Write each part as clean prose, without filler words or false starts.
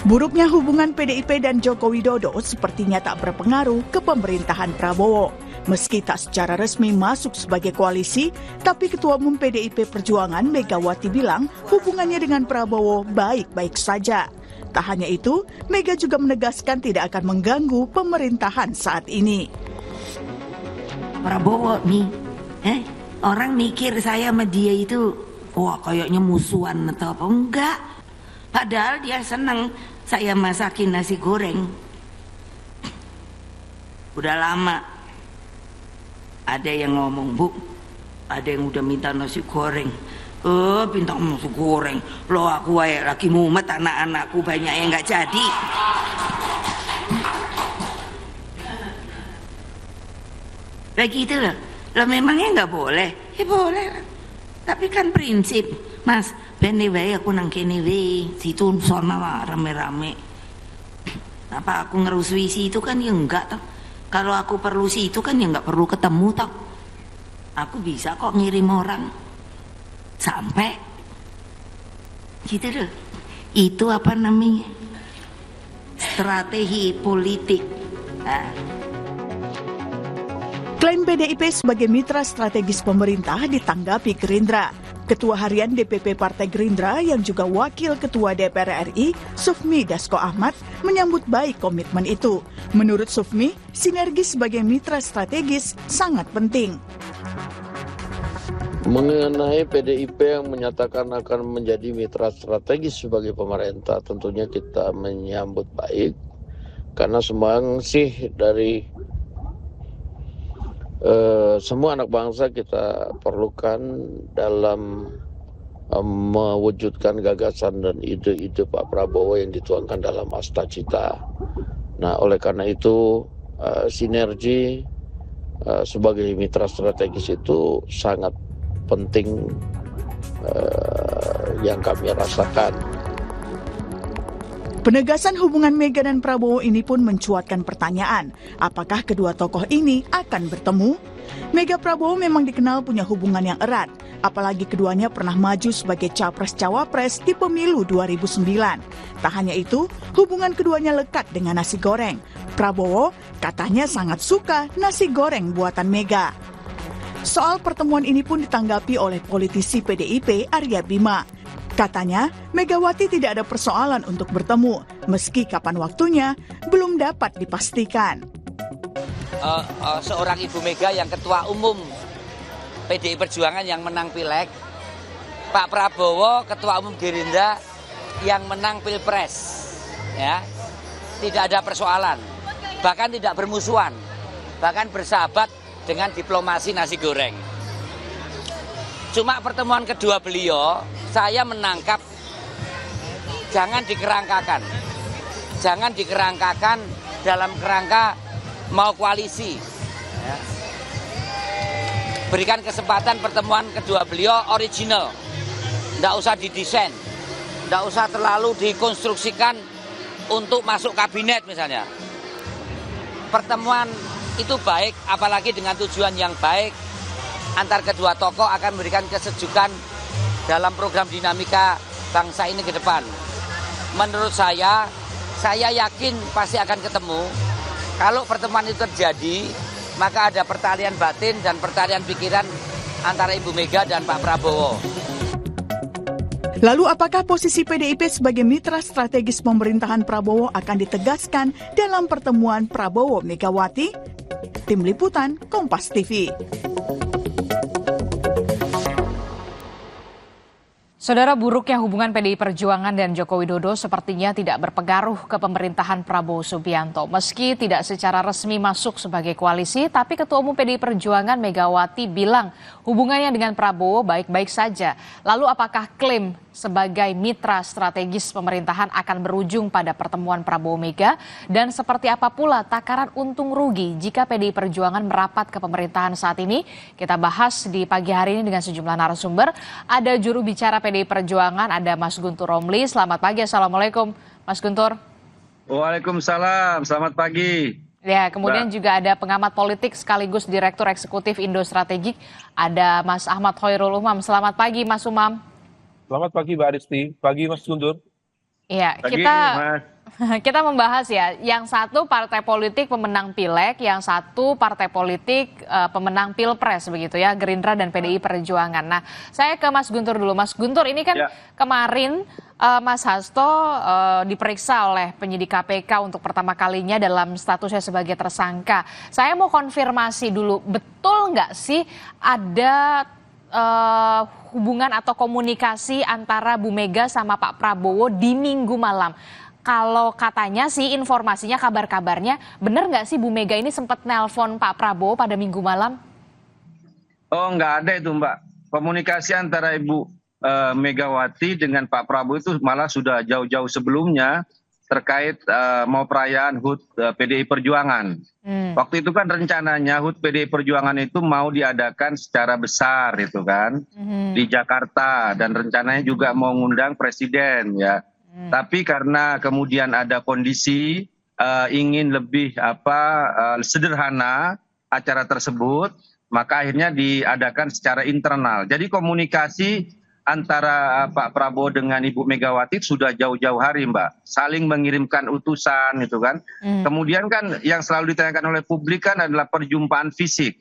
Buruknya hubungan PDIP dan Joko Widodo sepertinya tak berpengaruh ke pemerintahan Prabowo. Meski tak secara resmi masuk sebagai koalisi, tapi Ketua Umum PDIP Perjuangan Megawati bilang hubungannya dengan Prabowo baik-baik saja. Tak hanya itu, Mega juga menegaskan tidak akan mengganggu pemerintahan saat ini. Prabowo nih, orang mikir saya sama dia itu, wah kayaknya musuhan atau apa, enggak. Padahal dia senang saya masakin nasi goreng. Udah lama ada yang ngomong, Bu, ada yang udah minta nasi goreng. Minta nasi goreng. Loh aku lagi mumet, anak-anakku banyak yang nggak jadi. Begitu loh. Loh memangnya nggak boleh? Ya boleh. Tapi kan prinsip, Mas. Bene wae aku nang kene wae, situ sono rame-rame. Apa aku ngerusui situ kan ya enggak toh. Kalau aku perlu situ kan ya enggak perlu ketemu toh. Aku bisa kok ngirim orang sampai gitu loh. Itu apa namanya? Strategi politik. Klaim PDIP sebagai mitra strategis pemerintah ditanggapi Gerindra. Ketua Harian DPP Partai Gerindra yang juga Wakil Ketua DPR RI, Sufmi Dasko Ahmad, menyambut baik komitmen itu. Menurut Sufmi, sinergi sebagai mitra strategis sangat penting. Mengenai PDIP yang menyatakan akan menjadi mitra strategis sebagai pemerintah, tentunya kita menyambut baik. Karena sumbangsih dari semua anak bangsa kita perlukan dalam mewujudkan gagasan dan ide-ide Pak Prabowo yang dituangkan dalam Asta Cita. Nah, oleh karena itu sinergi sebagai mitra strategis itu sangat penting yang kami rasakan. Penegasan hubungan Mega dan Prabowo ini pun mencuatkan pertanyaan, apakah kedua tokoh ini akan bertemu? Mega Prabowo memang dikenal punya hubungan yang erat, apalagi keduanya pernah maju sebagai capres-cawapres di pemilu 2009. Tak hanya itu, hubungan keduanya lekat dengan nasi goreng. Prabowo katanya sangat suka nasi goreng buatan Mega. Soal pertemuan ini pun ditanggapi oleh politisi PDIP Arya Bima. Katanya, Megawati tidak ada persoalan untuk bertemu, meski kapan waktunya belum dapat dipastikan. Seorang Ibu Mega yang Ketua Umum PDI Perjuangan yang menang Pileg, Pak Prabowo Ketua Umum Gerindra yang menang Pilpres, ya, tidak ada persoalan, bahkan tidak bermusuhan, bahkan bersahabat dengan diplomasi nasi goreng. Cuma pertemuan kedua beliau, saya menangkap jangan dikerangkakan dalam kerangka mau koalisi. Ya. Berikan kesempatan pertemuan kedua beliau original, tidak usah didesain, tidak usah terlalu dikonstruksikan untuk masuk kabinet misalnya. Pertemuan itu baik, apalagi dengan tujuan yang baik. Antar kedua tokoh akan memberikan kesejukan dalam program dinamika bangsa ini ke depan. Menurut saya yakin pasti akan ketemu. Kalau pertemuan itu terjadi, maka ada pertalian batin dan pertalian pikiran antara Ibu Mega dan Pak Prabowo. Lalu apakah posisi PDIP sebagai mitra strategis pemerintahan Prabowo akan ditegaskan dalam pertemuan Prabowo-Megawati? Tim Liputan Kompas TV. Saudara, buruknya hubungan PDI Perjuangan dan Joko Widodo sepertinya tidak berpengaruh ke pemerintahan Prabowo Subianto. Meski tidak secara resmi masuk sebagai koalisi, tapi Ketua Umum PDI Perjuangan Megawati bilang hubungannya dengan Prabowo baik-baik saja. Lalu apakah klaim sebagai mitra strategis pemerintahan akan berujung pada pertemuan Prabowo Mega? Dan seperti apa pula takaran untung rugi jika PDI Perjuangan merapat ke pemerintahan saat ini? Kita bahas di pagi hari ini dengan sejumlah narasumber. Ada juru bicara PDI Perjuangan, ada Mas Guntur Romli. Selamat pagi, Assalamualaikum Mas Guntur. Waalaikumsalam, selamat pagi. Ya, kemudian juga ada pengamat politik sekaligus Direktur Eksekutif Indo Strategik, ada Mas Ahmad Hoirul Umam. Selamat pagi Mas Umam. Selamat pagi Mbak Aristi, pagi Mas Guntur. Iya, Pagi, kita Mas. kita membahas ya, yang satu partai politik pemenang Pileg, yang satu partai politik pemenang Pilpres begitu ya, Gerindra dan PDI Perjuangan. Nah, saya ke Mas Guntur dulu. Mas Guntur, ini kan Ya. kemarin Mas Hasto diperiksa oleh penyidik KPK untuk pertama kalinya dalam statusnya sebagai tersangka. Saya mau konfirmasi dulu, betul nggak sih ada hubungan atau komunikasi antara Bu Mega sama Pak Prabowo di Minggu malam? Kalau katanya sih informasinya, kabar-kabarnya, benar nggak sih Bu Mega ini sempat nelpon Pak Prabowo pada Minggu malam? Oh, nggak ada itu, Mbak. Komunikasi antara Ibu Megawati dengan Pak Prabowo itu malah sudah jauh-jauh sebelumnya terkait mau perayaan HUT PDI Perjuangan. Waktu itu kan rencananya HUT PDI Perjuangan itu mau diadakan secara besar itu kan di Jakarta, dan rencananya juga mau ngundang presiden ya. Tapi karena kemudian ada kondisi ingin lebih sederhana acara tersebut, maka akhirnya diadakan secara internal. Jadi komunikasi antara Pak Prabowo dengan Ibu Megawati sudah jauh-jauh hari, Mbak. Saling mengirimkan utusan gitu kan. Kemudian kan yang selalu ditanyakan oleh publik kan adalah perjumpaan fisik.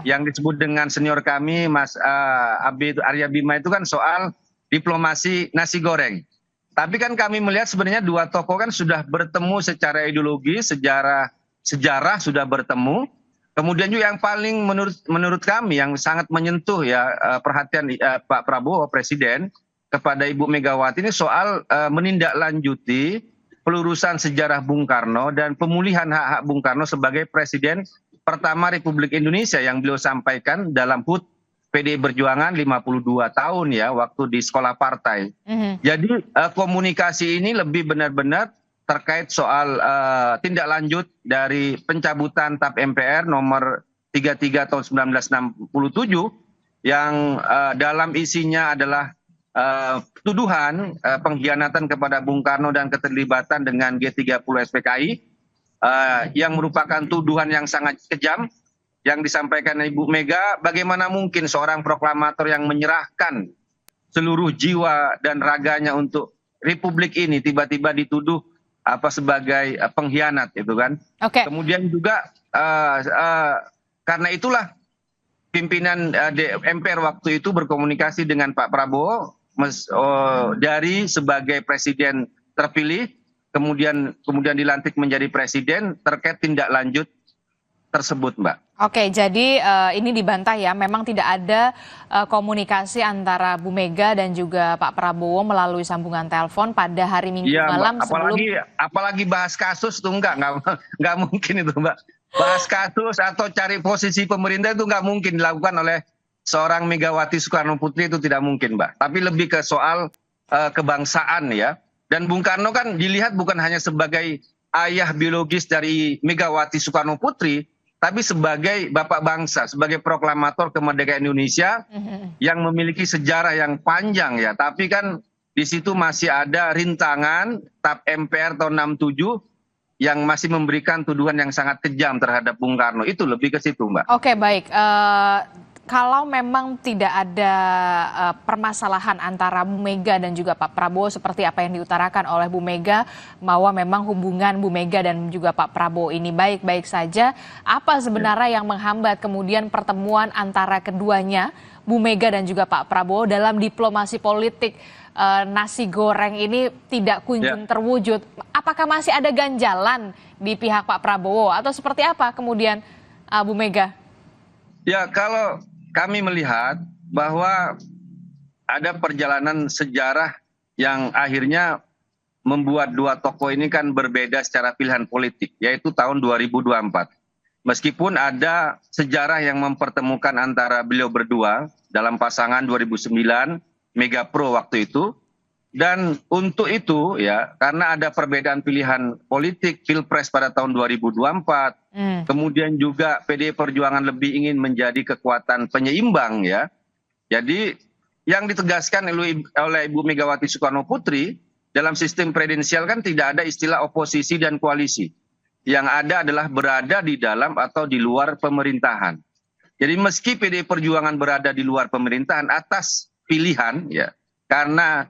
Yang disebut dengan senior kami, Mas Arya Bima, itu kan soal diplomasi nasi goreng. Tapi kan kami melihat sebenarnya dua tokoh kan sudah bertemu secara ideologi, sejarah sudah bertemu. Kemudian juga yang paling menurut kami yang sangat menyentuh ya perhatian Pak Prabowo Presiden kepada Ibu Megawati ini soal menindaklanjuti pelurusan sejarah Bung Karno dan pemulihan hak-hak Bung Karno sebagai Presiden pertama Republik Indonesia yang beliau sampaikan dalam HUT PDI Perjuangan 52 tahun ya waktu di sekolah partai. Jadi komunikasi ini lebih benar-benar terkait soal tindak lanjut dari pencabutan TAP MPR nomor 33 tahun 1967 yang dalam isinya adalah tuduhan pengkhianatan kepada Bung Karno dan keterlibatan dengan G30 SPKI yang merupakan tuduhan yang sangat kejam yang disampaikan Ibu Mega. Bagaimana mungkin seorang proklamator yang menyerahkan seluruh jiwa dan raganya untuk Republik ini tiba-tiba dituduh sebagai pengkhianat itu kan. Kemudian juga karena itulah pimpinan MPR waktu itu berkomunikasi dengan Pak Prabowo dari sebagai presiden terpilih kemudian dilantik menjadi presiden terkait tindak lanjut tersebut, Mbak. Oke, jadi ini dibantah ya, memang tidak ada komunikasi antara Bu Mega dan juga Pak Prabowo melalui sambungan telepon pada hari Minggu malam sebelum. Apalagi bahas kasus tuh nggak mungkin itu, Mbak. Bahas kasus atau cari posisi pemerintah itu nggak mungkin dilakukan oleh seorang Megawati Soekarno Putri, itu tidak mungkin, Mbak. Tapi lebih ke soal kebangsaan ya. Dan Bung Karno kan dilihat bukan hanya sebagai ayah biologis dari Megawati Soekarno Putri, tapi sebagai bapak bangsa, sebagai proklamator kemerdekaan Indonesia yang memiliki sejarah yang panjang ya. Tapi kan di situ masih ada rintangan TAP MPR tahun 67 yang masih memberikan tuduhan yang sangat kejam terhadap Bung Karno. Itu lebih ke situ, Mbak. Oke, baik. Kalau memang tidak ada permasalahan antara Bu Mega dan juga Pak Prabowo seperti apa yang diutarakan oleh Bu Mega, bahwa memang hubungan Bu Mega dan juga Pak Prabowo ini baik-baik saja, apa sebenarnya yang menghambat kemudian pertemuan antara keduanya, Bu Mega dan juga Pak Prabowo, dalam diplomasi politik nasi goreng ini tidak kunjung terwujud? Apakah masih ada ganjalan di pihak Pak Prabowo atau seperti apa kemudian Bu Mega? Ya, kalau kami melihat bahwa ada perjalanan sejarah yang akhirnya membuat dua tokoh ini kan berbeda secara pilihan politik, yaitu tahun 2024. Meskipun ada sejarah yang mempertemukan antara beliau berdua dalam pasangan 2009 Mega Pro waktu itu, dan untuk itu ya karena ada perbedaan pilihan politik Pilpres pada tahun 2024, kemudian juga PDI Perjuangan lebih ingin menjadi kekuatan penyeimbang ya. Jadi yang ditegaskan oleh Ibu Megawati Soekarno Putri dalam sistem presidensial kan tidak ada istilah oposisi dan koalisi. Yang ada adalah berada di dalam atau di luar pemerintahan. Jadi meski PDI Perjuangan berada di luar pemerintahan atas pilihan ya, karena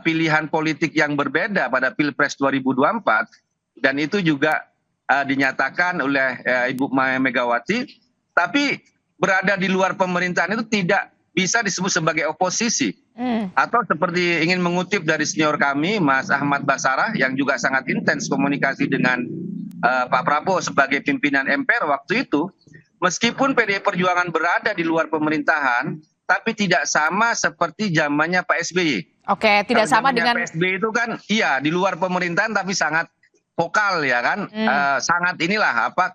pilihan politik yang berbeda pada Pilpres 2024 dan itu juga dinyatakan oleh Ibu Megawati, tapi berada di luar pemerintahan itu tidak bisa disebut sebagai oposisi. Atau seperti ingin mengutip dari senior kami, Mas Ahmad Basarah, yang juga sangat intens komunikasi dengan Pak Prabowo sebagai pimpinan MPR waktu itu, meskipun PDI Perjuangan berada di luar pemerintahan, tapi tidak sama seperti zamannya Pak SBY. Oke, tidak Kalau sama zamannya dengan Pak SBY itu kan, iya di luar pemerintahan tapi sangat vokal ya kan, sangat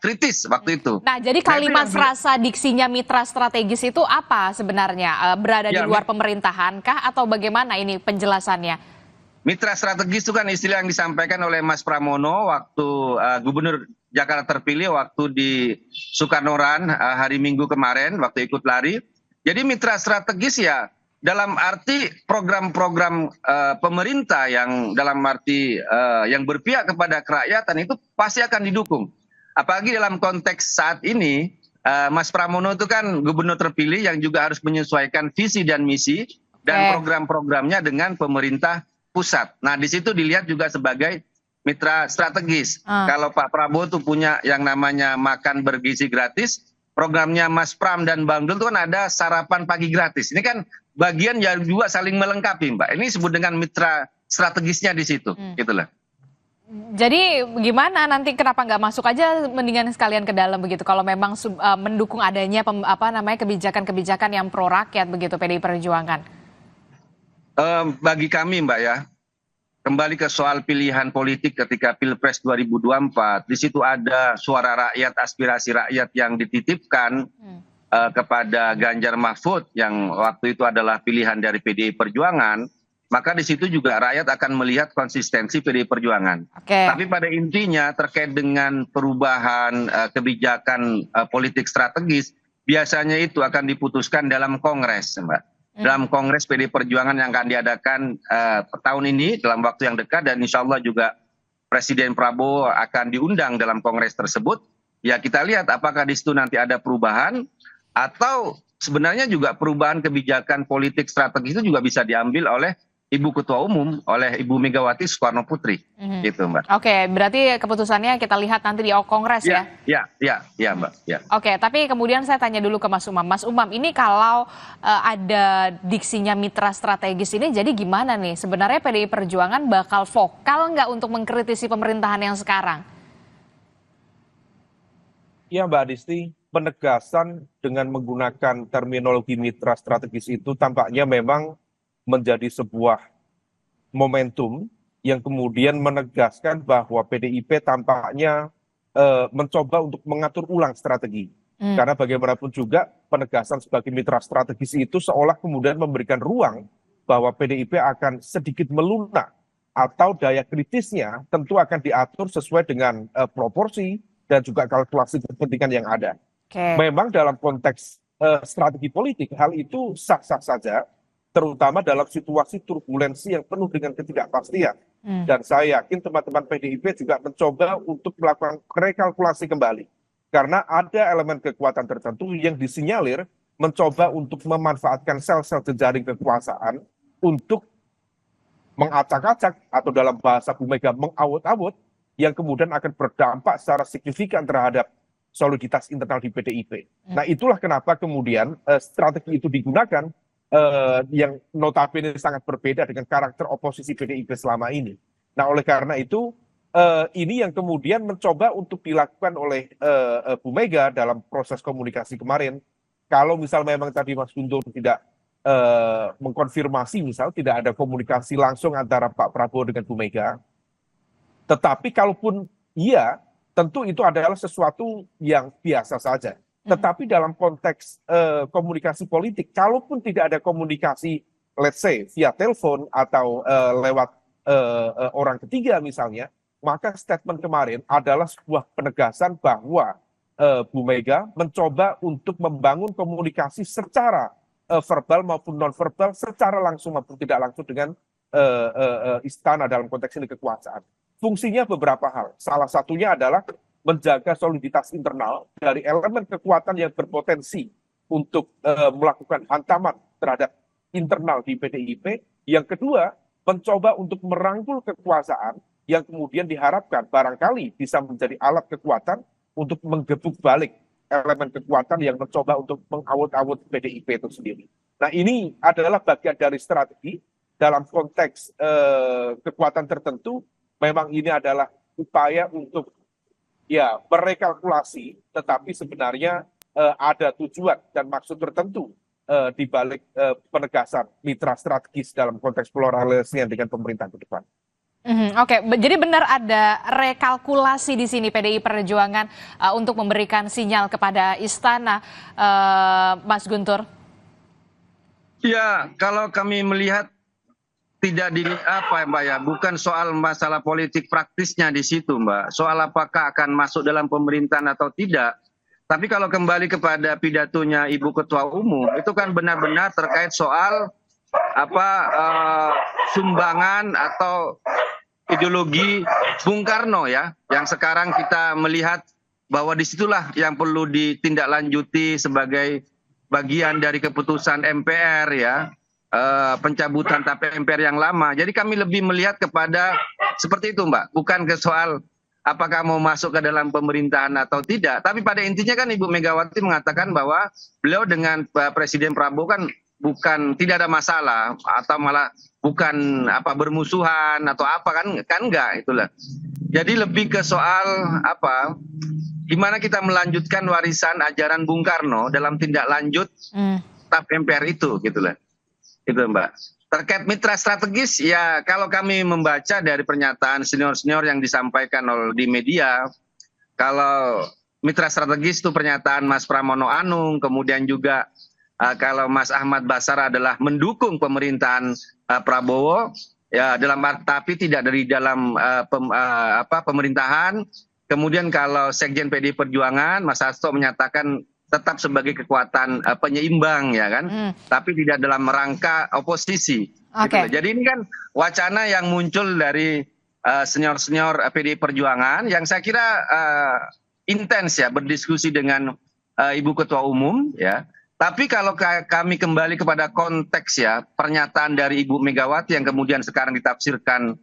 kritis waktu itu. Nah, jadi kalimat frasa diksinya mitra strategis itu apa sebenarnya? Berada di luar pemerintahan kah atau bagaimana ini penjelasannya? Mitra strategis itu kan istilah yang disampaikan oleh Mas Pramono waktu Gubernur Jakarta terpilih waktu di Sukarnoran hari Minggu kemarin waktu ikut lari. Jadi mitra strategis ya dalam arti program-program pemerintah yang dalam arti yang berpihak kepada kerakyatan itu pasti akan didukung. Apalagi dalam konteks saat ini Mas Pramono itu kan gubernur terpilih yang juga harus menyesuaikan visi dan misi dan program-programnya dengan pemerintah pusat. Nah, di situ dilihat juga sebagai mitra strategis. Kalau Pak Prabowo tuh punya yang namanya makan bergizi gratis, programnya Mas Pram dan Bang Dul itu kan ada sarapan pagi gratis. Ini kan bagian yang juga saling melengkapi, Mbak. Ini disebut dengan mitra strategisnya di situ, gitulah. Jadi gimana nanti kenapa nggak masuk aja mendingan sekalian ke dalam begitu kalau memang mendukung adanya kebijakan-kebijakan yang pro rakyat begitu PDI Perjuangan? Bagi kami Mbak ya, kembali ke soal pilihan politik ketika Pilpres 2024, di situ ada suara rakyat, aspirasi rakyat yang dititipkan kepada Ganjar Mahfud yang waktu itu adalah pilihan dari PDI Perjuangan, maka di situ juga rakyat akan melihat konsistensi PDI Perjuangan. Tapi pada intinya terkait dengan perubahan kebijakan politik strategis, biasanya itu akan diputuskan dalam Kongres Mbak. Dalam Kongres PDI Perjuangan yang akan diadakan tahun ini dalam waktu yang dekat dan insya Allah juga Presiden Prabowo akan diundang dalam Kongres tersebut. Ya kita lihat apakah di situ nanti ada perubahan atau sebenarnya juga perubahan kebijakan politik strategis itu juga bisa diambil oleh Ibu Ketua Umum, oleh Ibu Megawati Soekarno Putri, gitu Mbak. Oke, berarti keputusannya kita lihat nanti di Kongres ya? Ya Mbak. Ya. Oke, tapi kemudian saya tanya dulu ke Mas Umam. Mas Umam, ini kalau ada diksinya mitra strategis ini, jadi gimana nih? Sebenarnya PDI Perjuangan bakal vokal nggak untuk mengkritisi pemerintahan yang sekarang? Ya Mbak Adisti, penegasan dengan menggunakan terminologi mitra strategis itu tampaknya memang menjadi sebuah momentum yang kemudian menegaskan bahwa PDIP tampaknya mencoba untuk mengatur ulang strategi. Karena bagaimanapun juga penegasan sebagai mitra strategis itu seolah kemudian memberikan ruang bahwa PDIP akan sedikit melunak atau daya kritisnya tentu akan diatur sesuai dengan proporsi dan juga kalkulasi kepentingan yang ada. Memang dalam konteks strategi politik hal itu sah-sah saja, terutama dalam situasi turbulensi yang penuh dengan ketidakpastian. Dan saya yakin teman-teman PDIP juga mencoba untuk melakukan rekalkulasi kembali. Karena ada elemen kekuatan tertentu yang disinyalir mencoba untuk memanfaatkan sel-sel jejaring kekuasaan untuk mengacak-acak atau dalam bahasa Bu Mega mengawut-awut yang kemudian akan berdampak secara signifikan terhadap soliditas internal di PDIP. Nah itulah kenapa kemudian strategi itu digunakan yang notabene sangat berbeda dengan karakter oposisi PDIP selama ini. Nah oleh karena itu ini yang kemudian mencoba untuk dilakukan oleh Bu Mega dalam proses komunikasi kemarin. Kalau misal memang tadi Mas Guntur tidak mengkonfirmasi misal tidak ada komunikasi langsung antara Pak Prabowo dengan Bu Mega, tetapi kalaupun iya, tentu itu adalah sesuatu yang biasa saja. Tetapi dalam konteks komunikasi politik, kalaupun tidak ada komunikasi, let's say, via telepon atau lewat orang ketiga misalnya, maka statement kemarin adalah sebuah penegasan bahwa Bu Mega mencoba untuk membangun komunikasi secara verbal maupun non-verbal, secara langsung maupun tidak langsung dengan istana dalam konteks ini kekuasaan. Fungsinya beberapa hal. Salah satunya adalah menjaga soliditas internal dari elemen kekuatan yang berpotensi untuk melakukan hantaman terhadap internal di PDIP. Yang kedua, mencoba untuk merangkul kekuasaan yang kemudian diharapkan barangkali bisa menjadi alat kekuatan untuk menggebuk balik elemen kekuatan yang mencoba untuk mengawut-awut PDIP itu sendiri. Nah, ini adalah bagian dari strategi dalam konteks kekuatan tertentu. Memang ini adalah upaya untuk ya merekalkulasi, tetapi sebenarnya ada tujuan dan maksud tertentu di balik penegasan mitra strategis dalam konteks pluralisme dengan pemerintah ke depan. Oke, jadi benar ada rekalkulasi di sini PDI Perjuangan untuk memberikan sinyal kepada istana, Mas Guntur. Ya, kalau kami melihat tidak Mbak ya, bukan soal masalah politik praktisnya di situ, Mbak. Soal apakah akan masuk dalam pemerintahan atau tidak. Tapi kalau kembali kepada pidatonya Ibu Ketua Umum, itu kan benar-benar terkait soal sumbangan atau ideologi Bung Karno ya, yang sekarang kita melihat bahwa disitulah yang perlu ditindaklanjuti sebagai bagian dari keputusan MPR ya. Pencabutan TAP MPR yang lama. Jadi kami lebih melihat kepada seperti itu, Mbak. Bukan ke soal apakah mau masuk ke dalam pemerintahan atau tidak. Tapi pada intinya kan Ibu Megawati mengatakan bahwa beliau dengan Presiden Prabowo kan tidak ada masalah atau malah bukan bermusuhan atau kan enggak itulah. Jadi lebih ke soal gimana kita melanjutkan warisan ajaran Bung Karno dalam tindak lanjut TAP MPR itu gitulah. Itu Mbak. Terkait mitra strategis ya, kalau kami membaca dari pernyataan senior-senior yang disampaikan di media, kalau mitra strategis itu pernyataan Mas Pramono Anung, kemudian juga kalau Mas Ahmad Basara adalah mendukung pemerintahan Prabowo ya, tapi tidak dari dalam pemerintahan. Kemudian kalau Sekjen PDI Perjuangan Mas Hasto menyatakan tetap sebagai kekuatan penyeimbang ya kan, tapi tidak dalam rangka oposisi. Okay. Gitu. Jadi ini kan wacana yang muncul dari senior-senior PDI Perjuangan yang saya kira intens ya berdiskusi dengan Ibu Ketua Umum ya. Tapi kalau kami kembali kepada konteks ya pernyataan dari Ibu Megawati yang kemudian sekarang ditafsirkan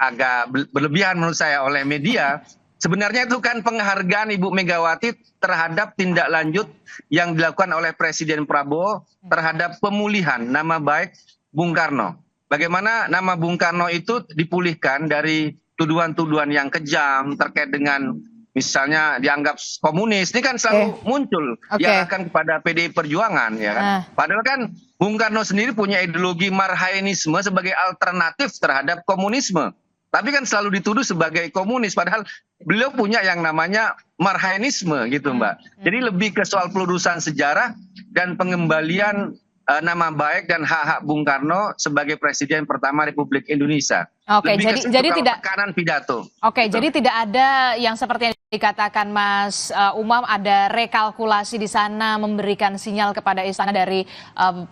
agak berlebihan menurut saya oleh media. Sebenarnya itu kan penghargaan Ibu Megawati terhadap tindak lanjut yang dilakukan oleh Presiden Prabowo terhadap pemulihan nama baik Bung Karno. Bagaimana nama Bung Karno itu dipulihkan dari tuduhan-tuduhan yang kejam terkait dengan misalnya dianggap komunis. Ini kan selalu muncul yang akan kepada PDI Perjuangan ya kan. Padahal kan Bung Karno sendiri punya ideologi marhainisme sebagai alternatif terhadap komunisme. Tapi kan selalu dituduh sebagai komunis, padahal beliau punya yang namanya marhainisme gitu Mbak. Jadi lebih ke soal pelurusan sejarah dan pengembalian nama baik dan hak-hak Bung Karno sebagai Presiden pertama Republik Indonesia. Oke, jadi tidak tekanan pidato. Oke, jadi tidak ada yang seperti yang dikatakan Mas Umam, ada rekalkulasi di sana memberikan sinyal kepada istana dari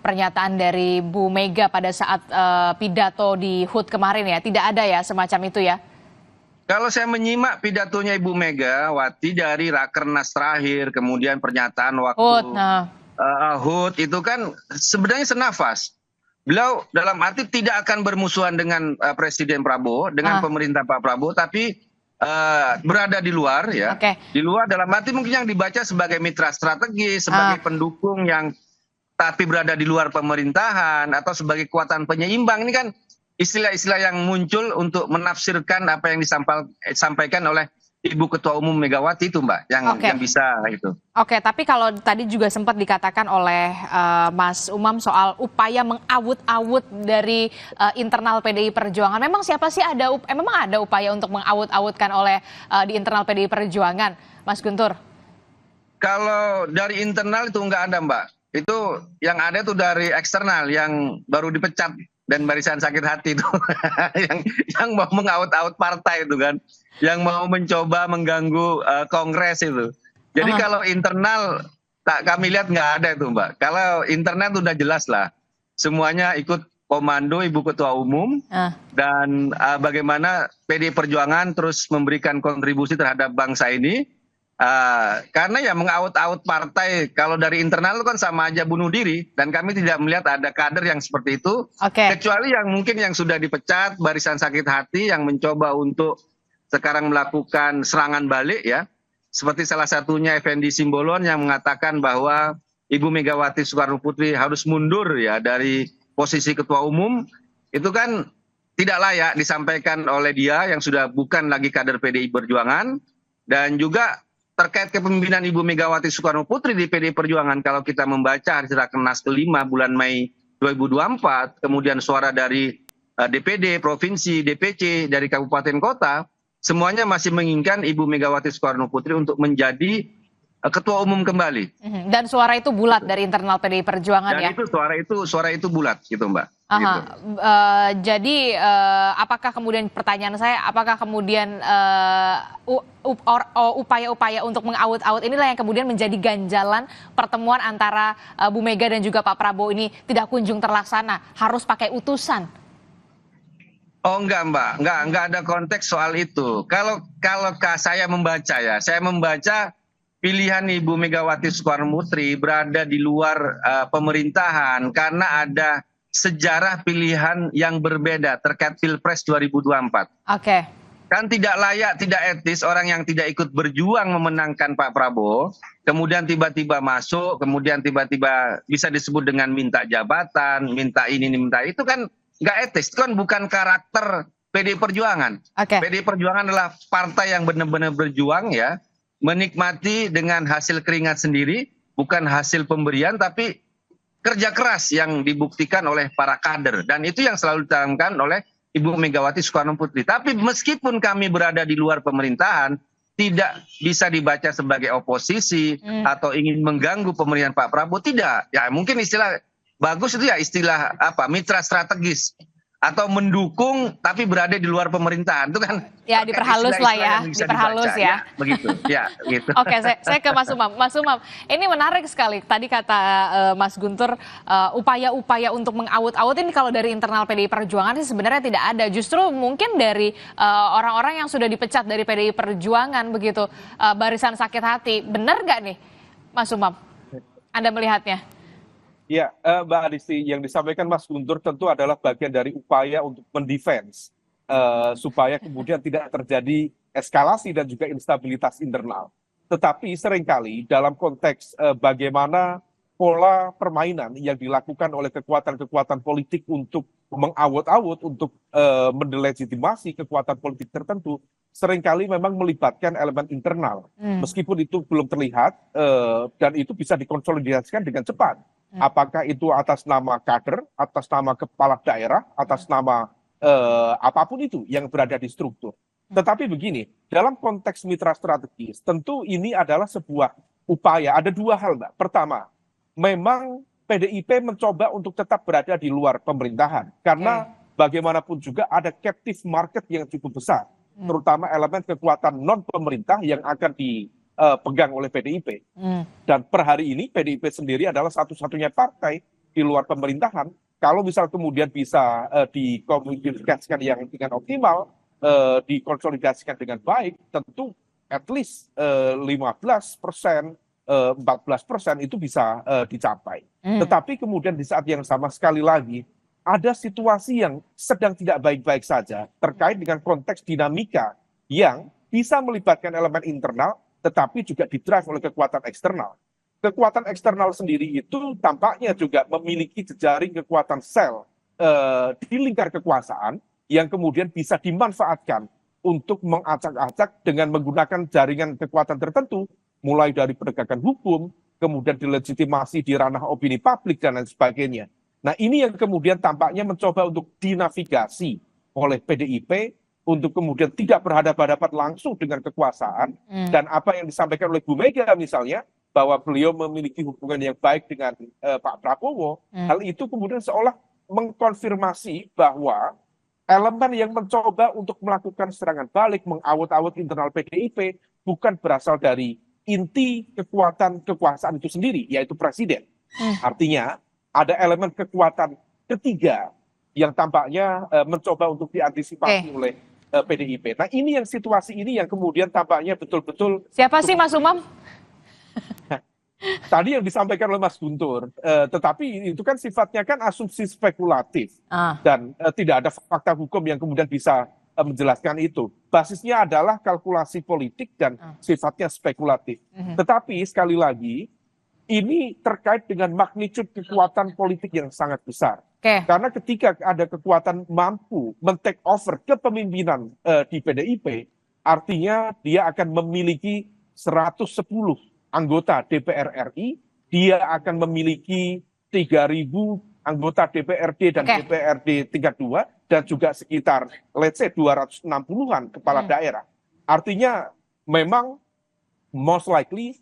pernyataan dari Bu Mega pada saat pidato di HUT kemarin ya. Tidak ada ya semacam itu ya. Kalau saya menyimak pidatonya Ibu Megawati dari Rakernas terakhir, kemudian pernyataan waktu HUT itu kan sebenarnya senafas. Beliau dalam arti tidak akan bermusuhan dengan Presiden Prabowo, dengan pemerintah Pak Prabowo, tapi berada di luar ya. Di luar dalam arti mungkin yang dibaca sebagai mitra strategis, sebagai pendukung yang tapi berada di luar pemerintahan atau sebagai kekuatan penyeimbang. Ini kan istilah-istilah yang muncul untuk menafsirkan apa yang disampaikan oleh Ibu Ketua Umum Megawati itu Mbak, yang bisa itu. Oke, tapi kalau tadi juga sempat dikatakan oleh Mas Umam soal upaya mengawut-awut dari internal PDI Perjuangan. Memang siapa sih memang ada upaya untuk mengawut-awutkan oleh di internal PDI Perjuangan, Mas Guntur? Kalau dari internal itu nggak ada Mbak. Itu yang ada itu dari eksternal yang baru dipecat dan barisan sakit hati itu yang mau mengawut-awut partai itu kan, yang mau mencoba mengganggu kongres itu. Jadi kalau internal kami lihat nggak ada itu Mbak. Kalau internal itu udah jelas lah, semuanya ikut komando Ibu Ketua Umum dan bagaimana PDI Perjuangan terus memberikan kontribusi terhadap bangsa ini Karena ya mengaut-aut partai kalau dari internal itu kan sama aja bunuh diri, dan kami tidak melihat ada kader yang seperti itu, kecuali yang mungkin yang sudah dipecat, barisan sakit hati yang mencoba untuk sekarang melakukan serangan balik ya, seperti salah satunya Effendi Simbolon yang mengatakan bahwa Ibu Megawati Soekarno Putri harus mundur ya dari posisi ketua umum. Itu kan tidak layak disampaikan oleh dia yang sudah bukan lagi kader PDI Perjuangan. Dan juga terkait kepemimpinan Ibu Megawati Soekarno Putri di PDI Perjuangan, kalau kita membaca hasil Rakernas kelima bulan Mei 2024, kemudian suara dari DPD, provinsi, DPC, dari kabupaten kota, semuanya masih menginginkan Ibu Megawati Soekarno Putri untuk menjadi ketua umum kembali. Dan suara itu bulat dari internal PDI Perjuangan ya? Dan itu suara itu bulat gitu Mbak. Gitu. Jadi apakah kemudian pertanyaan saya, apakah kemudian upaya-upaya untuk mengaut-aut inilah yang kemudian menjadi ganjalan pertemuan antara Bu Mega dan juga Pak Prabowo ini tidak kunjung terlaksana, harus pakai utusan? Oh enggak Mbak, enggak ada konteks soal itu. Kalau saya membaca ya, saya membaca pilihan Ibu Megawati Soekarno Putri berada di luar pemerintahan karena ada sejarah pilihan yang berbeda terkait Pilpres 2024. Oke. Kan tidak layak, tidak etis orang yang tidak ikut berjuang memenangkan Pak Prabowo, kemudian tiba-tiba masuk, kemudian tiba-tiba bisa disebut dengan minta jabatan, minta ini, minta itu, kan nggak etis. Itu kan bukan karakter PDI Perjuangan. PDI Perjuangan adalah partai yang benar-benar berjuang ya, menikmati dengan hasil keringat sendiri, bukan hasil pemberian, tapi kerja keras yang dibuktikan oleh para kader. Dan itu yang selalu ditanamkan oleh Ibu Megawati Soekarno Putri. Tapi meskipun kami berada di luar pemerintahan, tidak bisa dibaca sebagai oposisi atau ingin mengganggu pemerintahan Pak Prabowo. Tidak. Ya mungkin istilah bagus itu ya istilah apa, mitra strategis. Atau mendukung tapi berada di luar pemerintahan. Itu kan ya diperhalus lah ya, diperhalus ya. Begitu. Ya, gitu. Oke, saya ke Mas Umam. Mas Umam, ini menarik sekali. Tadi kata Mas Guntur, upaya-upaya untuk mengaut-aut ini kalau dari internal PDI Perjuangan sih sebenarnya tidak ada. Justru mungkin dari orang-orang yang sudah dipecat dari PDI Perjuangan begitu, barisan sakit hati. Benar nggak nih, Mas Umam? Anda melihatnya? Ya, Mbak Adisti, yang disampaikan Mas Guntur tentu adalah bagian dari upaya untuk mendefense supaya kemudian tidak terjadi eskalasi dan juga instabilitas internal. Tetapi seringkali dalam konteks bagaimana pola permainan yang dilakukan oleh kekuatan-kekuatan politik untuk mengawut-awut, untuk mendelegitimasi kekuatan politik tertentu, seringkali memang melibatkan elemen internal. Meskipun itu belum terlihat dan itu bisa dikonsolidasikan dengan cepat. Apakah itu atas nama kader, atas nama kepala daerah, atas nama apapun itu yang berada di struktur. Tetapi begini, dalam konteks mitra strategis, tentu ini adalah sebuah upaya. Ada dua hal, Mbak. Pertama, memang PDIP mencoba untuk tetap berada di luar pemerintahan. Karena bagaimanapun juga ada captive market yang cukup besar. Terutama elemen kekuatan non-pemerintah yang akan dipegang oleh PDIP. Dan per hari ini PDIP sendiri adalah satu-satunya partai di luar pemerintahan. Kalau misal kemudian bisa dikomunikasikan yang dengan optimal, dikonsolidasikan dengan baik, tentu at least 15%, 14% itu bisa dicapai. Tetapi kemudian di saat yang sama sekali lagi, ada situasi yang sedang tidak baik-baik saja terkait dengan konteks dinamika yang bisa melibatkan elemen internal, tetapi juga didrive oleh kekuatan eksternal. Kekuatan eksternal sendiri itu tampaknya juga memiliki jejaring kekuatan sel di lingkar kekuasaan yang kemudian bisa dimanfaatkan untuk mengacak-acak dengan menggunakan jaringan kekuatan tertentu, mulai dari penegakan hukum, kemudian dilegitimasi di ranah opini publik, dan lain sebagainya. Nah ini yang kemudian tampaknya mencoba untuk dinavigasi oleh PDIP untuk kemudian tidak berhadapan-hadapan langsung dengan kekuasaan. Dan apa yang disampaikan oleh Bu Mega misalnya, bahwa beliau memiliki hubungan yang baik dengan Pak Prabowo, hal itu kemudian seolah mengkonfirmasi bahwa elemen yang mencoba untuk melakukan serangan balik, mengawut-awut internal PDIP, bukan berasal dari inti kekuatan kekuasaan itu sendiri, yaitu presiden. Artinya ada elemen kekuatan ketiga yang tampaknya mencoba untuk diantisipasi oleh PDIP. Nah ini yang situasi ini yang kemudian tampaknya betul-betul Siapa sih Mas Umam? tadi yang disampaikan oleh Mas Guntur, tetapi itu kan sifatnya kan asumsi spekulatif dan tidak ada fakta hukum yang kemudian bisa menjelaskan itu. Basisnya adalah kalkulasi politik dan sifatnya spekulatif. Tetapi sekali lagi ini terkait dengan magnitude kekuatan politik yang sangat besar. Karena ketika ada kekuatan mampu men-take over kepemimpinan di PDIP, artinya dia akan memiliki 110 anggota DPR RI, dia akan memiliki 3.000 anggota DPRD dan DPRD tingkat 2, dan juga sekitar let's say 260-an kepala daerah. Artinya memang most likely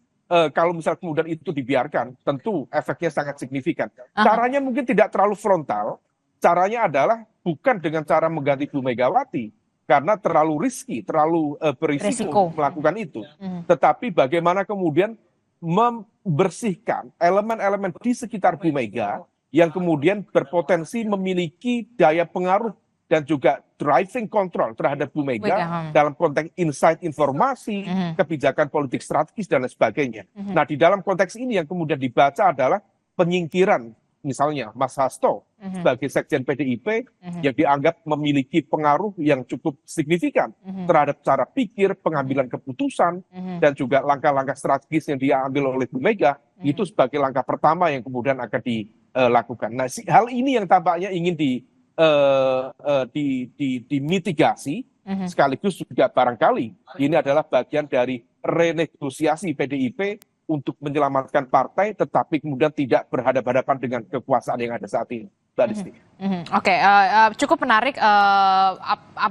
kalau misal kemudian itu dibiarkan, tentu efeknya sangat signifikan. Caranya mungkin tidak terlalu frontal, caranya adalah bukan dengan cara mengganti Bu Megawati, karena terlalu risky, terlalu berisiko melakukan itu. Tetapi bagaimana kemudian membersihkan elemen-elemen di sekitar Bu Mega yang kemudian berpotensi memiliki daya pengaruh dan juga driving control terhadap Bu Mega dalam konteks insight informasi, kebijakan politik strategis, dan lain sebagainya. Nah, di dalam konteks ini yang kemudian dibaca adalah penyingkiran, misalnya Mas Hasto sebagai sekjen PDIP yang dianggap memiliki pengaruh yang cukup signifikan terhadap cara pikir, pengambilan keputusan, dan juga langkah-langkah strategis yang diambil oleh Bu Mega, itu sebagai langkah pertama yang kemudian akan dilakukan. Nah, hal ini yang tampaknya ingin dimitigasi, sekaligus juga barangkali ini adalah bagian dari renegosiasi PDIP untuk menyelamatkan partai, tetapi kemudian tidak berhadapan-hadapan dengan kekuasaan yang ada saat ini. Oke, cukup menarik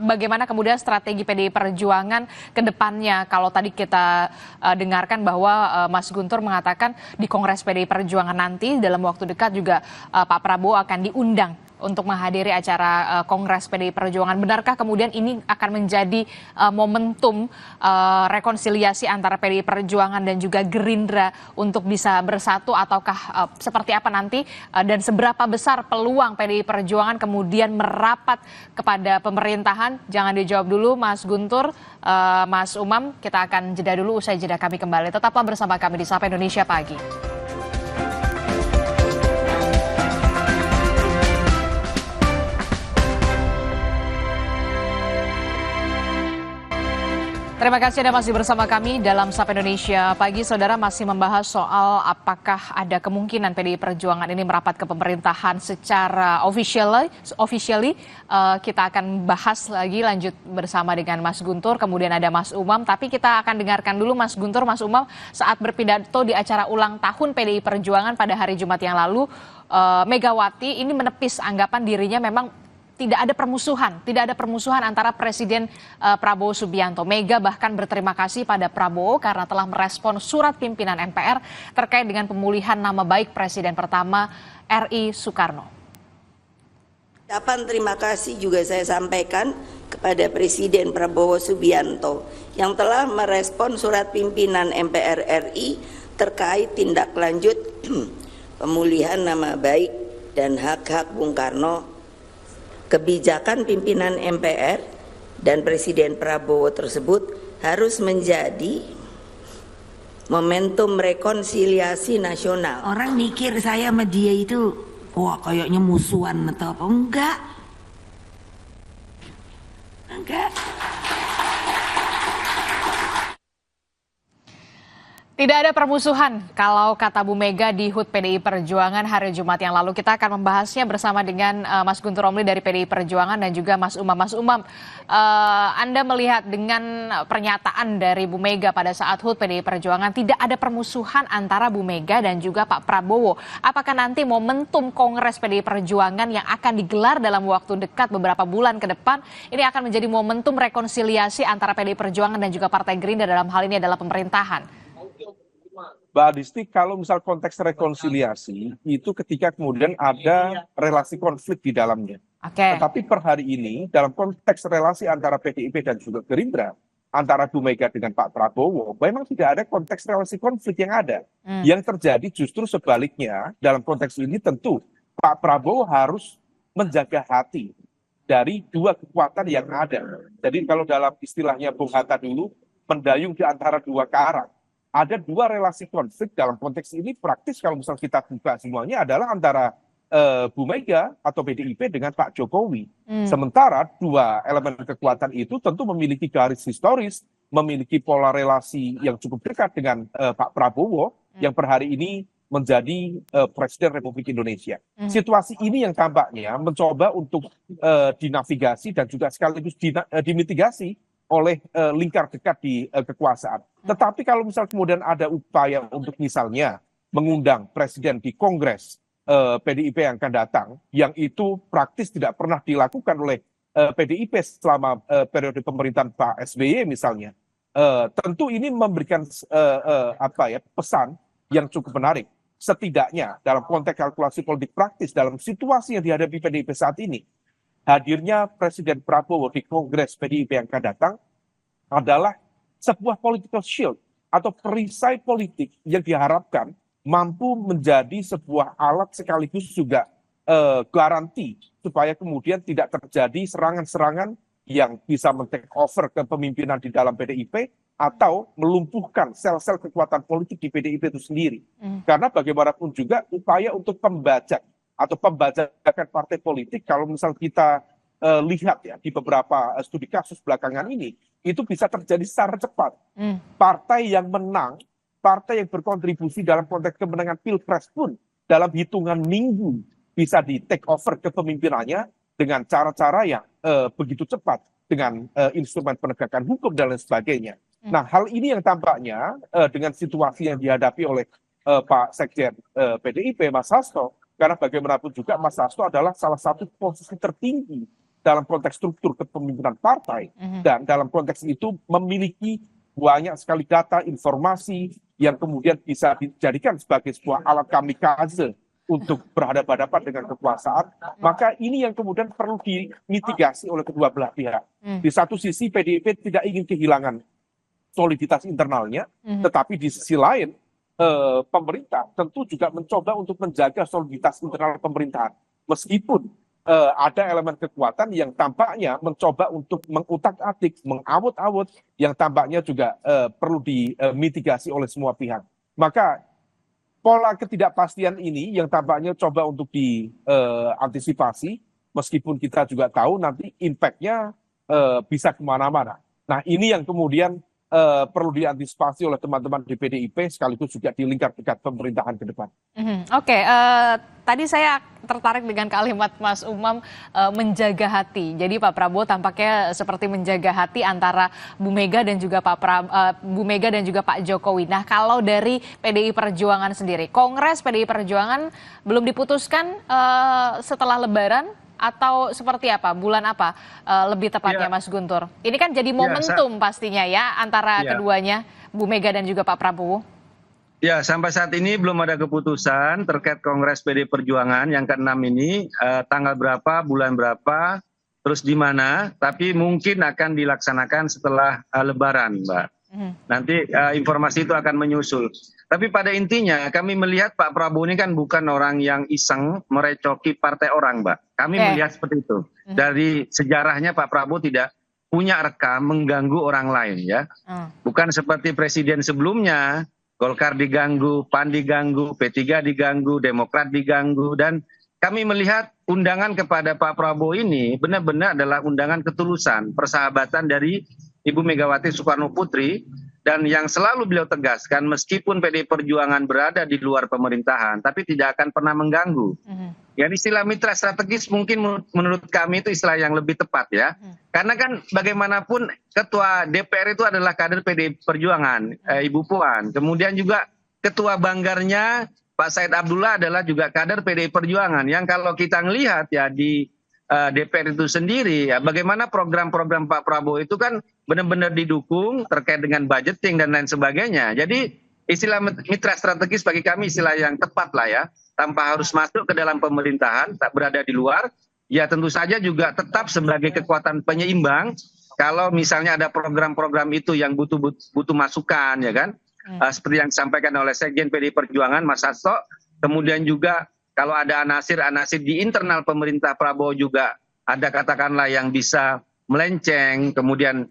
bagaimana kemudian strategi PDI Perjuangan ke depannya. Kalau tadi kita dengarkan bahwa Mas Guntur mengatakan di Kongres PDI Perjuangan nanti dalam waktu dekat juga Pak Prabowo akan diundang untuk menghadiri acara Kongres PDI Perjuangan. Benarkah kemudian ini akan menjadi momentum rekonsiliasi antara PDI Perjuangan dan juga Gerindra untuk bisa bersatu, ataukah seperti apa nanti dan seberapa besar peluang PDI Perjuangan kemudian merapat kepada pemerintahan? Jangan dijawab dulu Mas Guntur, Mas Umam, kita akan jeda dulu, usai jeda kami kembali. Tetaplah bersama kami di Sapa Indonesia Pagi. Terima kasih Anda masih bersama kami dalam Sapa Indonesia Pagi. Saudara, masih membahas soal apakah ada kemungkinan PDI Perjuangan ini merapat ke pemerintahan secara officially. Kita akan bahas lagi lanjut bersama dengan Mas Guntur, kemudian ada Mas Umam. Tapi kita akan dengarkan dulu Mas Guntur, Mas Umam saat berpidato di acara ulang tahun PDI Perjuangan pada hari Jumat yang lalu. Megawati ini menepis anggapan dirinya memang tidak ada permusuhan antara Presiden Prabowo Subianto. Mega bahkan berterima kasih pada Prabowo karena telah merespon surat pimpinan MPR terkait dengan pemulihan nama baik Presiden pertama RI Soekarno. Ucapan terima kasih juga saya sampaikan kepada Presiden Prabowo Subianto yang telah merespon surat pimpinan MPR RI terkait tindak lanjut pemulihan nama baik dan hak-hak Bung Karno. Kebijakan pimpinan MPR dan Presiden Prabowo tersebut harus menjadi momentum rekonsiliasi nasional. Orang mikir saya sama dia itu, wah kayaknya musuhan atau apa? Enggak. Tidak ada permusuhan kalau kata Bu Mega di HUT PDI Perjuangan hari Jumat yang lalu. Kita akan membahasnya bersama dengan Mas Guntur Romli dari PDI Perjuangan dan juga Mas Umam. Mas Umam, Anda melihat dengan pernyataan dari Bu Mega pada saat HUT PDI Perjuangan tidak ada permusuhan antara Bu Mega dan juga Pak Prabowo. Apakah nanti momentum Kongres PDI Perjuangan yang akan digelar dalam waktu dekat beberapa bulan ke depan ini akan menjadi momentum rekonsiliasi antara PDI Perjuangan dan juga Partai Gerindra, dalam hal ini adalah pemerintahan? Mbak Adisti, kalau misal konteks rekonsiliasi itu ketika kemudian ada relasi konflik di dalamnya. Tetapi per hari ini dalam konteks relasi antara PDIP dan juga Gerindra, antara Bu Mega dengan Pak Prabowo, memang tidak ada konteks relasi konflik yang ada. Yang terjadi justru sebaliknya. Dalam konteks ini tentu Pak Prabowo harus menjaga hati dari dua kekuatan yang ada. Jadi kalau dalam istilahnya Bung Hatta dulu, mendayung di antara dua karang. Ada dua relasi konflik dalam konteks ini praktis kalau misal kita buka semuanya adalah antara Bu Mega atau PDIP dengan Pak Jokowi. Sementara dua elemen kekuatan itu tentu memiliki garis historis, memiliki pola relasi yang cukup dekat dengan Pak Prabowo yang per hari ini menjadi Presiden Republik Indonesia. Situasi ini yang tampaknya mencoba untuk dinavigasi dan juga sekaligus dimitigasi oleh lingkar dekat di kekuasaan. Tetapi kalau misal kemudian ada upaya untuk misalnya mengundang Presiden di Kongres PDIP yang akan datang, yang itu praktis tidak pernah dilakukan oleh PDIP selama periode pemerintahan Pak SBY misalnya, tentu ini memberikan pesan yang cukup menarik. Setidaknya dalam konteks kalkulasi politik praktis dalam situasi yang dihadapi PDIP saat ini, hadirnya Presiden Prabowo di Kongres PDIP yang akan datang adalah sebuah political shield atau perisai politik yang diharapkan mampu menjadi sebuah alat sekaligus juga garansi supaya kemudian tidak terjadi serangan-serangan yang bisa men-take over kepemimpinan di dalam PDIP atau melumpuhkan sel-sel kekuatan politik di PDIP itu sendiri. Karena bagaimanapun juga upaya untuk pembajak atau pembajakan partai politik, kalau misal kita lihat ya di beberapa studi kasus belakangan ini, itu bisa terjadi secara cepat. Partai yang menang, partai yang berkontribusi dalam konteks kemenangan Pilpres pun dalam hitungan minggu bisa di take over kepemimpinannya dengan cara-cara yang begitu cepat, dengan instrumen penegakan hukum dan lain sebagainya. Nah, hal ini yang tampaknya dengan situasi yang dihadapi oleh Pak Sekjen PDIP, Mas Hasto, karena bagaimanapun juga Mas Hasto adalah salah satu posisi tertinggi dalam konteks struktur kepemimpinan partai, dan dalam konteks itu memiliki banyak sekali data, informasi yang kemudian bisa dijadikan sebagai sebuah alat kamikaze untuk berhadapan-hadapan dengan kekuasaan, maka ini yang kemudian perlu dimitigasi oleh kedua belah pihak. Di satu sisi PDIP tidak ingin kehilangan soliditas internalnya, tetapi di sisi lain pemerintah tentu juga mencoba untuk menjaga soliditas internal pemerintahan. Meskipun ada elemen kekuatan yang tampaknya mencoba untuk mengutak-atik, mengawut-awut, yang tampaknya juga perlu dimitigasi oleh semua pihak. Maka pola ketidakpastian ini yang tampaknya coba untuk diantisipasi, meskipun kita juga tahu nanti impact-nya bisa kemana-mana. Nah, ini yang kemudian perlu diantisipasi oleh teman-teman di PDIP sekaligus juga di lingkar dekat pemerintahan ke depan. Oke, tadi saya tertarik dengan kalimat Mas Umam, menjaga hati. Jadi Pak Prabowo tampaknya seperti menjaga hati antara Bu Mega dan juga Pak Jokowi. Nah, kalau dari PDI Perjuangan sendiri, Kongres PDI Perjuangan belum diputuskan setelah Lebaran atau seperti apa? Bulan apa lebih tepatnya, Mas Guntur? Ini kan jadi momentum pastinya ya antara keduanya, Bu Mega dan juga Pak Prabowo. Ya, sampai saat ini belum ada keputusan terkait Kongres PD Perjuangan yang ke-6 ini, tanggal berapa, bulan berapa, terus di mana, tapi mungkin akan dilaksanakan setelah Lebaran, Mbak. Nanti informasi itu akan menyusul. Tapi pada intinya kami melihat Pak Prabowo ini kan bukan orang yang iseng merecoki partai orang, Mbak. Kami melihat seperti itu. Dari sejarahnya Pak Prabowo tidak punya rekam mengganggu orang lain ya. Bukan seperti presiden sebelumnya, Golkar diganggu, PAN diganggu, P3 diganggu, Demokrat diganggu, dan kami melihat undangan kepada Pak Prabowo ini benar-benar adalah undangan ketulusan, persahabatan dari Ibu Megawati Soekarno Putri, dan yang selalu beliau tegaskan meskipun PDI Perjuangan berada di luar pemerintahan tapi tidak akan pernah mengganggu. Ya, istilah mitra strategis mungkin menurut kami itu istilah yang lebih tepat ya. Karena kan bagaimanapun ketua DPR itu adalah kader PDI Perjuangan, Ibu Puan. Kemudian juga ketua banggarnya Pak Said Abdullah adalah juga kader PDI Perjuangan, yang kalau kita melihat ya di DPR itu sendiri, ya bagaimana program-program Pak Prabowo itu kan benar-benar didukung terkait dengan budgeting dan lain sebagainya. Jadi istilah mitra strategis bagi kami istilah yang tepat lah ya, tanpa harus masuk ke dalam pemerintahan, tak berada di luar, ya tentu saja juga tetap sebagai kekuatan penyeimbang. Kalau misalnya ada program-program itu yang butuh masukan, ya kan, seperti yang disampaikan oleh Sekjen PDI Perjuangan Mas Hasto, kemudian juga kalau ada anasir di internal pemerintah Prabowo juga ada katakanlah yang bisa melenceng, kemudian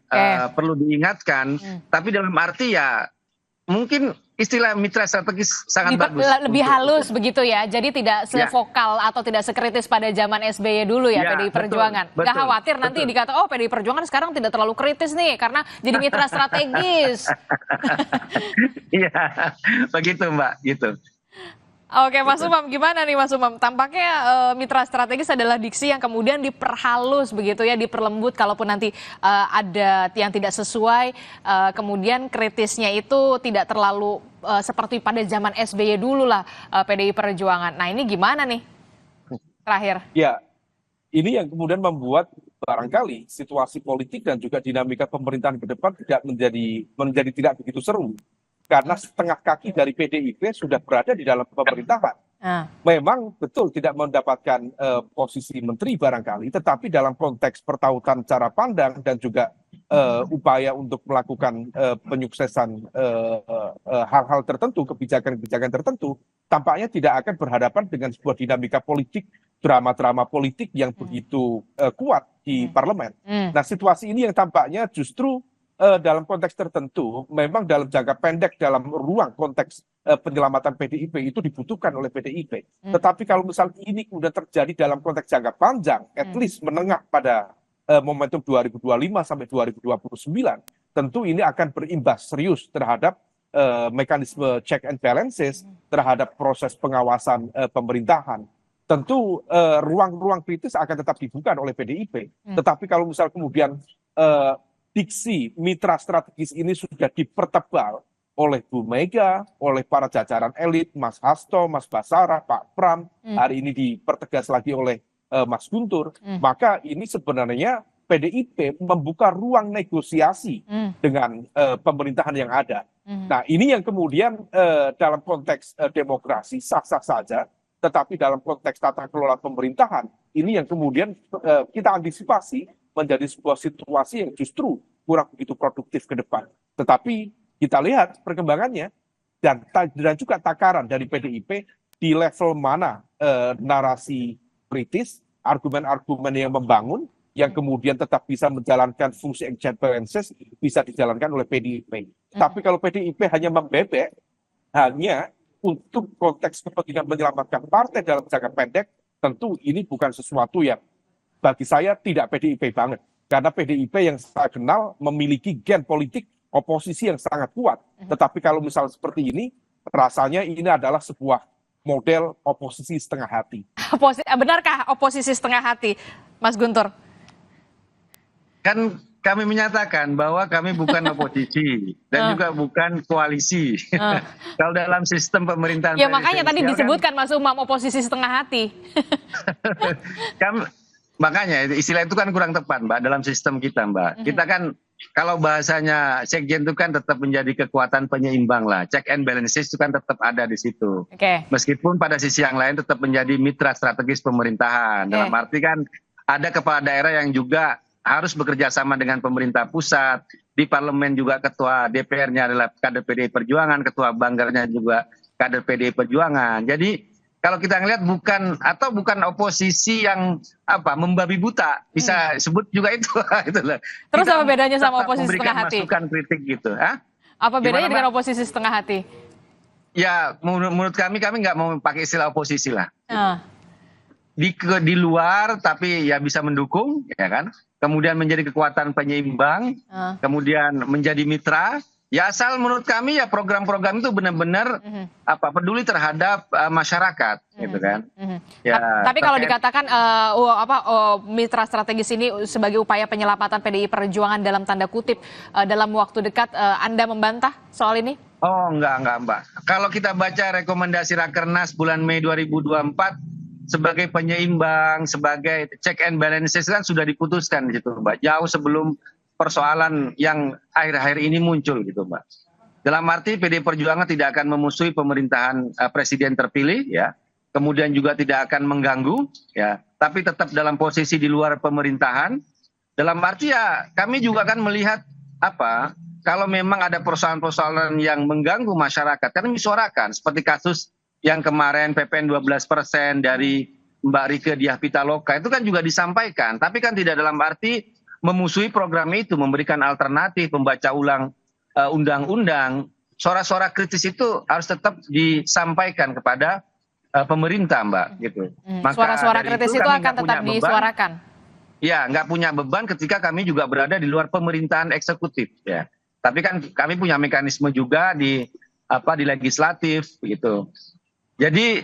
perlu diingatkan, tapi dalam arti ya mungkin istilah mitra strategis sangat bagus. Lebih halus begitu ya, jadi tidak sevokal atau tidak sekritis pada zaman SBY dulu ya, PDI Perjuangan. Nggak khawatir nanti dikata, oh PDI Perjuangan sekarang tidak terlalu kritis nih, karena jadi mitra strategis. Iya, begitu Mbak, gitu. Oke, Mas Umam, gimana nih Mas Umam? Tampaknya mitra strategis adalah diksi yang kemudian diperhalus begitu ya, diperlembut kalaupun nanti ada yang tidak sesuai, kemudian kritisnya itu tidak terlalu seperti pada zaman SBY dulu lah PDI Perjuangan. Nah ini gimana nih terakhir? Ya, ini yang kemudian membuat barangkali situasi politik dan juga dinamika pemerintahan ke depan tidak menjadi tidak begitu seru. Karena setengah kaki dari PDIP sudah berada di dalam pemerintahan. Memang betul tidak mendapatkan posisi menteri barangkali, tetapi dalam konteks pertautan cara pandang dan juga upaya untuk melakukan penyuksesan hal-hal tertentu, kebijakan-kebijakan tertentu, tampaknya tidak akan berhadapan dengan sebuah dinamika politik, drama-drama politik yang begitu kuat di parlemen. Nah, situasi ini yang tampaknya justru dalam konteks tertentu, memang dalam jangka pendek, dalam ruang konteks penyelamatan PDIP itu dibutuhkan oleh PDIP. Tetapi kalau misalnya ini kemudian terjadi dalam konteks jangka panjang, at least menengah pada momentum 2025 sampai 2029, tentu ini akan berimbas serius terhadap mekanisme check and balances, terhadap proses pengawasan pemerintahan. Tentu ruang-ruang kritis akan tetap dibuka oleh PDIP. Tetapi kalau misal kemudian diksi mitra strategis ini sudah dipertebal oleh Bu Mega, oleh para jajaran elit, Mas Hasto, Mas Basara, Pak Pram, hari ini dipertegas lagi oleh Mas Guntur, maka ini sebenarnya PDIP membuka ruang negosiasi dengan pemerintahan yang ada. Nah, ini yang kemudian dalam konteks demokrasi sah-sah saja, tetapi dalam konteks tata kelola pemerintahan, ini yang kemudian kita antisipasi menjadi sebuah situasi yang justru kurang begitu produktif ke depan. Tetapi kita lihat perkembangannya dan juga takaran dari PDIP di level mana narasi kritis, argumen-argumen yang membangun, yang kemudian tetap bisa menjalankan fungsi check and balances bisa dijalankan oleh PDIP. Tapi kalau PDIP hanya membebek, hanya untuk konteks kepentingan menyelamatkan partai dalam jangka pendek, tentu ini bukan sesuatu yang bagi saya tidak PDIP banget. Karena PDIP yang saya kenal memiliki gen politik oposisi yang sangat kuat. Tetapi kalau misal seperti ini, rasanya ini adalah sebuah model oposisi setengah hati. Benarkah oposisi setengah hati, Mas Guntur? Kan kami menyatakan bahwa kami bukan oposisi dan juga bukan koalisi. Kalau dalam sistem pemerintahan ya makanya tadi disebutkan Mas Umam oposisi setengah hati. Makanya istilah itu kan kurang tepat Mbak dalam sistem kita Mbak. Kita kan kalau bahasanya sekjen itu kan tetap menjadi kekuatan penyeimbang lah. Check and balances itu kan tetap ada di situ. Meskipun pada sisi yang lain tetap menjadi mitra strategis pemerintahan. Dalam arti kan ada kepala daerah yang juga harus bekerja sama dengan pemerintah pusat. Di parlemen juga ketua DPR-nya adalah kader PDI Perjuangan, ketua Banggarnya juga kader PDI Perjuangan. Jadi kalau kita ngelihat bukan oposisi yang membabi buta, bisa sebut juga itu. Terus apa bedanya sama oposisi setengah hati? Masukan kritik gitu. Apa bedanya dengan oposisi setengah hati? Ya menurut kami nggak mau pakai istilah oposisi lah. Di luar tapi ya bisa mendukung, ya kan? Kemudian menjadi kekuatan penyeimbang, kemudian menjadi mitra. Ya asal menurut kami ya program-program itu benar-benar peduli terhadap masyarakat, gitu kan. Ya, tapi kalau dikatakan mitra strategis ini sebagai upaya penyelamatan PDI Perjuangan dalam tanda kutip dalam waktu dekat, Anda membantah soal ini? Oh enggak Mbak. Kalau kita baca rekomendasi Rakernas bulan Mei 2024 sebagai penyeimbang, sebagai check and balances kan sudah diputuskan gitu Mbak. Jauh sebelum persoalan yang akhir-akhir ini muncul gitu Mbak. Dalam arti PDI Perjuangan tidak akan memusuhi pemerintahan presiden terpilih ya. Kemudian juga tidak akan mengganggu ya, tapi tetap dalam posisi di luar pemerintahan. Dalam arti ya kami juga akan melihat kalau memang ada persoalan-persoalan yang mengganggu masyarakat kan disuarakan seperti kasus yang kemarin PPN 12% dari Mbak Rieke Diah Pitaloka itu kan juga disampaikan, tapi kan tidak dalam arti memusuhi program itu, memberikan alternatif, membaca ulang undang-undang. Suara-suara kritis itu harus tetap disampaikan kepada pemerintah, Mbak, gitu. Suara-suara kritis itu akan tetap disuarakan. Ya, nggak punya beban ketika kami juga berada di luar pemerintahan eksekutif, ya. Tapi kan kami punya mekanisme juga di legislatif, gitu. Jadi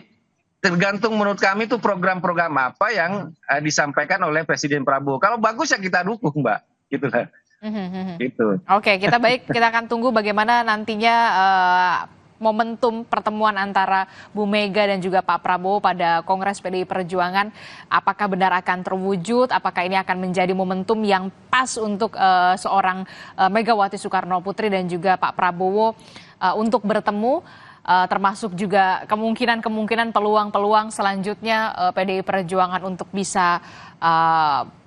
tergantung menurut kami itu program-program apa yang disampaikan oleh Presiden Prabowo. Kalau bagus ya kita dukung, Mbak, gitu lah. Gitu. Oke, kita akan tunggu bagaimana nantinya momentum pertemuan antara Bu Mega dan juga Pak Prabowo pada Kongres PDI Perjuangan. Apakah benar akan terwujud? Apakah ini akan menjadi momentum yang pas untuk seorang Megawati Soekarno Putri dan juga Pak Prabowo untuk bertemu? Termasuk juga kemungkinan peluang-peluang selanjutnya PDI Perjuangan untuk bisa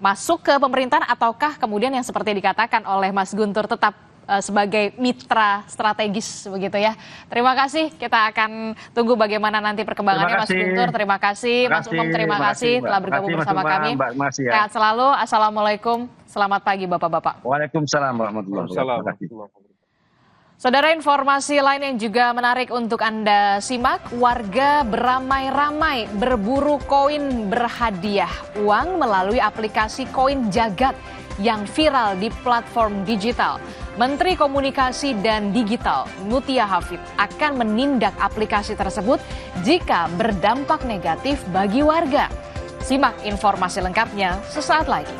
masuk ke pemerintahan, ataukah kemudian yang seperti dikatakan oleh Mas Guntur tetap sebagai mitra strategis begitu ya. Terima kasih, kita akan tunggu bagaimana nanti perkembangannya Mas Guntur. Terima kasih Mas Umam, terima kasih telah bergabung bersama kami. Sehat selalu, Assalamualaikum, selamat pagi Bapak-Bapak. Waalaikumsalam warahmatullahi wabarakatuh. Saudara, informasi lain yang juga menarik untuk Anda simak, warga beramai-ramai berburu koin berhadiah uang melalui aplikasi Koin Jagat yang viral di platform digital. Menteri Komunikasi dan Digital Mutia Hafid akan menindak aplikasi tersebut jika berdampak negatif bagi warga. Simak informasi lengkapnya sesaat lagi.